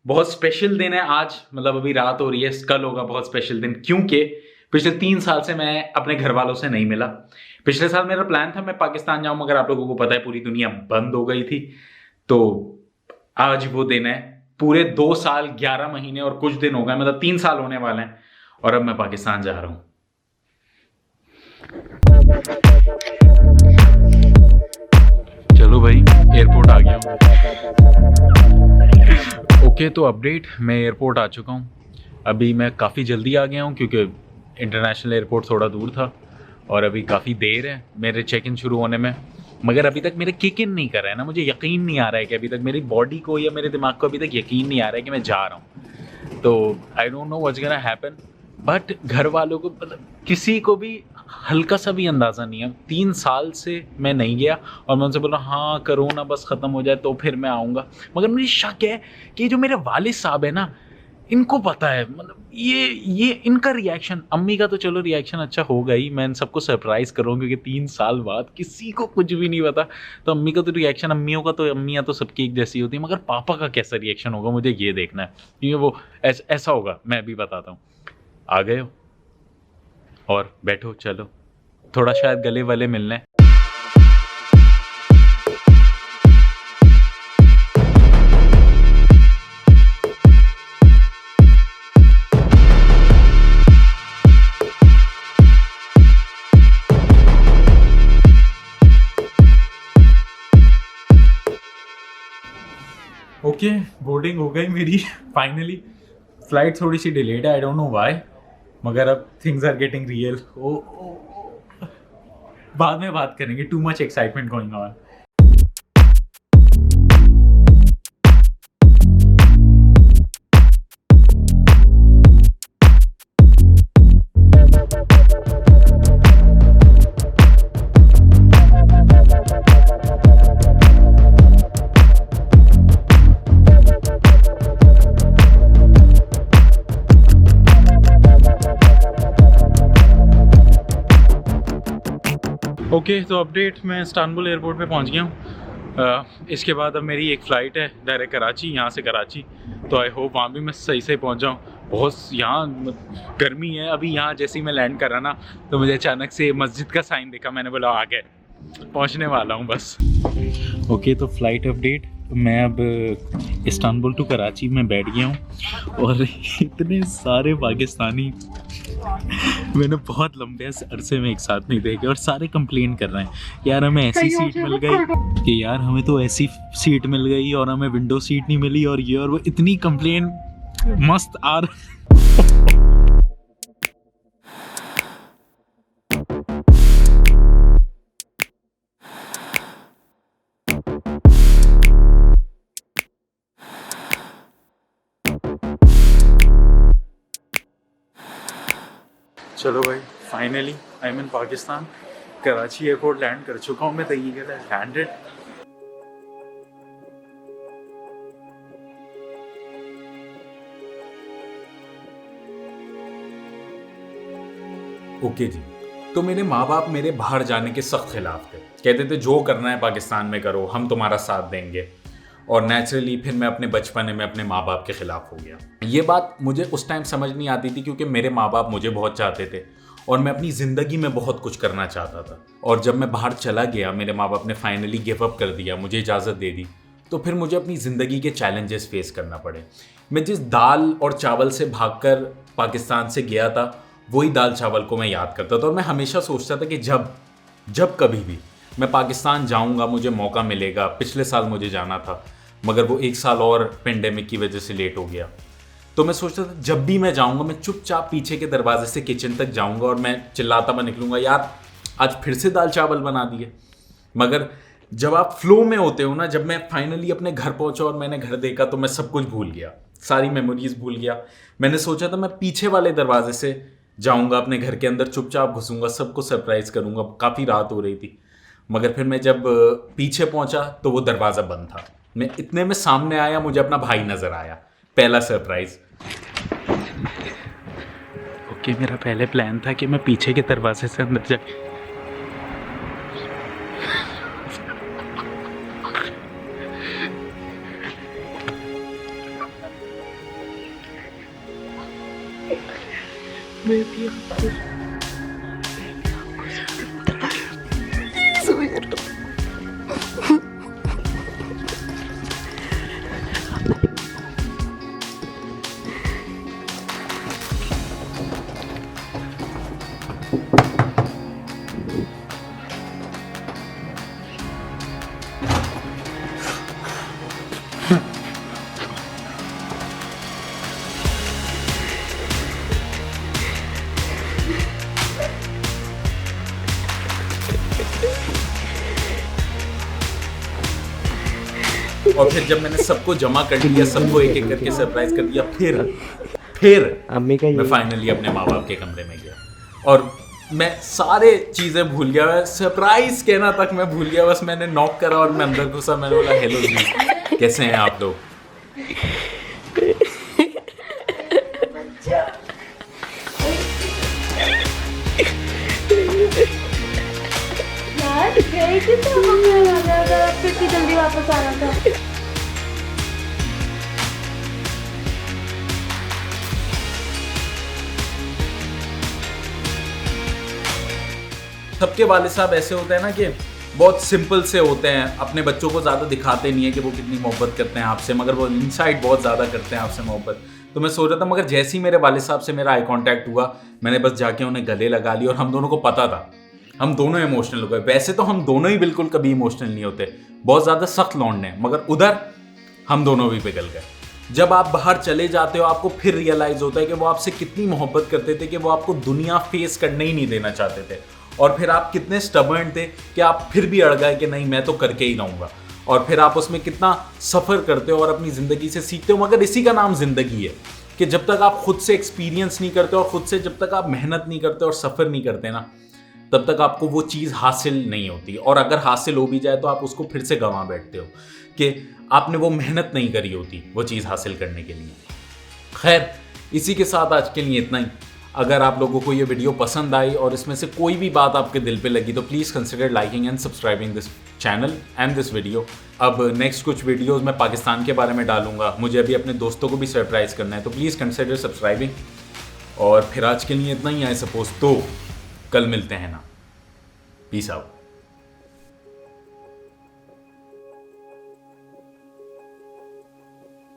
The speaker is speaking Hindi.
बहुत स्पेशल दिन है आज, मतलब अभी रात हो रही है, कल होगा बहुत स्पेशल दिन, क्योंकि पिछले 3 साल से मैं अपने घर वालों से नहीं मिला। पिछले साल मेरा प्लान था मैं पाकिस्तान जाऊं, मगर आप लोगों को पता है पूरी दुनिया बंद हो गई थी। तो आज वो दिन है, पूरे 2 साल 11 महीने और कुछ दिन हो गए, मतलब 3 साल होने वाले हैं और अब मैं पाकिस्तान जा रहा हूं। चलो भाई, एयरपोर्ट आ गया हूं। ओके, तो अपडेट, मैं एयरपोर्ट आ चुका हूँ। अभी मैं काफ़ी जल्दी आ गया हूँ क्योंकि इंटरनेशनल एयरपोर्ट थोड़ा दूर था और अभी काफ़ी देर है मेरे चेक इन शुरू होने में। मगर अभी तक मेरे किक इन नहीं कर रहा है ना, मुझे यकीन नहीं आ रहा है कि अभी तक मेरी बॉडी को या मेरे दिमाग को अभी तक यकीन नहीं आ रहा है कि मैं जा रहा हूँ। तो I don't know what's gonna happen, but घर वालों को मतलब किसी को भी हल्का सा भी अंदाज़ा नहीं है। 3 साल से मैं नहीं गया और मैं उनसे बोल रहा हूँ हाँ कोरोना बस ख़त्म हो जाए तो फिर मैं आऊँगा। मगर मुझे शक है कि जो मेरे वालिद साहब है ना, इनको पता है, मतलब ये इनका रिएक्शन, अम्मी का तो चलो रिएक्शन अच्छा होगा ही, मैं इन सबको सरप्राइज़ कर रहा हूँ क्योंकि 3 साल बाद किसी को कुछ भी नहीं पता। तो अम्मी का तो रिएक्शन, अम्मियाँ तो सबकी एक जैसी होती है, मगर पापा का कैसा रिएक्शन होगा मुझे ये देखना है, क्योंकि वो ऐसा होगा, मैं अभी बताता हूँ। आ गए हो और बैठो, चलो थोड़ा शायद गले वाले मिलने। ओके, बोर्डिंग हो गई मेरी फाइनली। फ्लाइट थोड़ी सी डिलेड है, आई डोंट नो व्हाई, मगर अब थिंग्स आर गेटिंग रियल। ओ बाद में बात करेंगे, too much excitement going on. Okay, तो अपडेट, मैं इस्तांबुल एयरपोर्ट पे पहुंच गया हूँ। इसके बाद अब मेरी एक फ़्लाइट है डायरेक्ट कराची, यहाँ से कराची। तो आई होप वहाँ भी मैं सही से पहुँच जाऊँ। बहुत यहाँ गर्मी है अभी। यहाँ जैसे ही मैं लैंड करा ना, तो मुझे अचानक से मस्जिद का साइन दिखा, मैंने बोला आ गए, पहुँचने वाला हूँ बस। ओके, तो फ़्लाइट अपडेट, मैं अब इस्तांबुल टू कराची में बैठ गया हूँ और इतने सारे पाकिस्तानी मैंने बहुत लंबे अरसे में एक साथ नहीं देखे और सारे कंप्लेन कर रहे हैं यार हमें ऐसी सीट मिल गई कि यार हमें तो ऐसी सीट मिल गई और हमें विंडो सीट नहीं मिली और ये और वो, इतनी कंप्लेन मस्त आ चलो भाई, finally I am in Pakistan. Karachi airport land कर चुका हूँ मैं, तो ये लैंडेड। ओके जी, तो मेरे माँ बाप मेरे बाहर जाने के सख्त खिलाफ थे, कहते थे जो करना है पाकिस्तान में करो, हम तुम्हारा साथ देंगे। और नेचुरली फिर मैं अपने बचपन में अपने माँ बाप के खिलाफ हो गया। ये बात मुझे उस टाइम समझ नहीं आती थी क्योंकि मेरे माँ बाप मुझे बहुत चाहते थे और मैं अपनी ज़िंदगी में बहुत कुछ करना चाहता था। और जब मैं बाहर चला गया, मेरे माँ बाप ने फाइनली गिव अप कर दिया, मुझे इजाज़त दे दी, तो फिर मुझे अपनी ज़िंदगी के चैलेंजेस फेस करना पड़े। मैं जिस दाल और चावल से भागकर पाकिस्तान से गया था, वही दाल चावल को मैं याद करता था और मैं हमेशा सोचता था कि जब कभी भी मैं पाकिस्तान जाऊंगा, मुझे मौका मिलेगा। पिछले साल मुझे जाना था, मगर वो 1 साल और पेंडेमिक की वजह से लेट हो गया। तो मैं सोचता था जब भी मैं जाऊंगा, मैं चुपचाप पीछे के दरवाजे से किचन तक जाऊंगा और मैं चिल्लाता हुआ निकलूंगा, यार आज फिर से दाल चावल बना दिए। मगर जब आप फ्लो में होते हो ना, जब मैं फाइनली अपने घर पहुंचा और मैंने घर देखा, तो मैं सब कुछ भूल गया, सारी मेमोरीज भूल गया। मैंने सोचा था मैं पीछे वाले दरवाजे से जाऊंगा, अपने घर के अंदर चुपचाप घुसूंगा, सबको सरप्राइज करूंगा। काफ़ी रात हो रही थी, मगर फिर मैं जब पीछे पहुंचा तो वो दरवाज़ा बंद था। मैं इतने में सामने आया, मुझे अपना भाई नज़र आया, पहला सरप्राइज। ओके, मेरा पहले प्लान था कि मैं पीछे के दरवाजे से अंदर जा। मैं भी आपको और फिर जब मैंने सबको जमा कर लिया, सबको एक एक करके सरप्राइज कर दिया, फिर अम्मी का मैं फाइनली अपने माँ बाप के कमरे में गया और मैं सारे चीज़ें भूल गया, सरप्राइज कहना तक मैं भूल गया। बस मैंने नॉक करा और मैं अंदर घुसा, मैंने बोला हेलो जी, कैसे हैं आप लोग। यार गए थे तो हमें अगर फिर इतनी जल्दी वापस आना था। सबके वाले साहब ऐसे होते हैं ना कि बहुत सिंपल से होते हैं, अपने बच्चों को ज़्यादा दिखाते नहीं है कि वो कितनी मोहब्बत करते हैं आपसे, मगर वो इनसाइड बहुत ज़्यादा करते हैं आपसे मोहब्बत। तो मैं सोच रहा था, मगर जैसे ही मेरे वाले साहब से मेरा आई कांटेक्ट हुआ, मैंने बस जाके उन्हें गले लगा लिया और हम दोनों को पता था, हम दोनों इमोशनल हो गए। वैसे तो हम दोनों ही बिल्कुल कभी इमोशनल नहीं होते, बहुत ज़्यादा सख्त लौंडे हैं, मगर उधर हम दोनों भी पिघल गए। जब आप बाहर चले जाते हो आपको फिर रियलाइज होता है कि वो आपसे कितनी मोहब्बत करते थे कि वो आपको दुनिया फेस करने ही नहीं देना चाहते थे, और फिर आप कितने स्टबर्न थे कि आप फिर भी अड़ गए कि नहीं मैं तो करके ही रहूँगा, और फिर आप उसमें कितना सफ़र करते हो और अपनी ज़िंदगी से सीखते हो। मगर इसी का नाम ज़िंदगी है कि जब तक आप खुद से एक्सपीरियंस नहीं करते और खुद से जब तक आप मेहनत नहीं करते और सफ़र नहीं करते ना, तब तक आपको वो चीज़ हासिल नहीं होती। और अगर हासिल हो भी जाए तो आप उसको फिर से गंवा बैठते हो कि आपने वो मेहनत नहीं करी होती वो चीज़ हासिल करने के लिए। खैर, इसी के साथ आज के लिए इतना ही। अगर आप लोगों को ये वीडियो पसंद आई और इसमें से कोई भी बात आपके दिल पे लगी तो please consider liking and subscribing this channel and this video. अब नेक्स्ट कुछ वीडियोस मैं पाकिस्तान के बारे में डालूंगा, मुझे अभी अपने दोस्तों को भी सरप्राइज़ करना है, तो प्लीज़ कंसिडर सब्सक्राइबिंग। और फिर आज के लिए इतना ही, आई सपोज तो कल मिलते हैं ना। Peace out.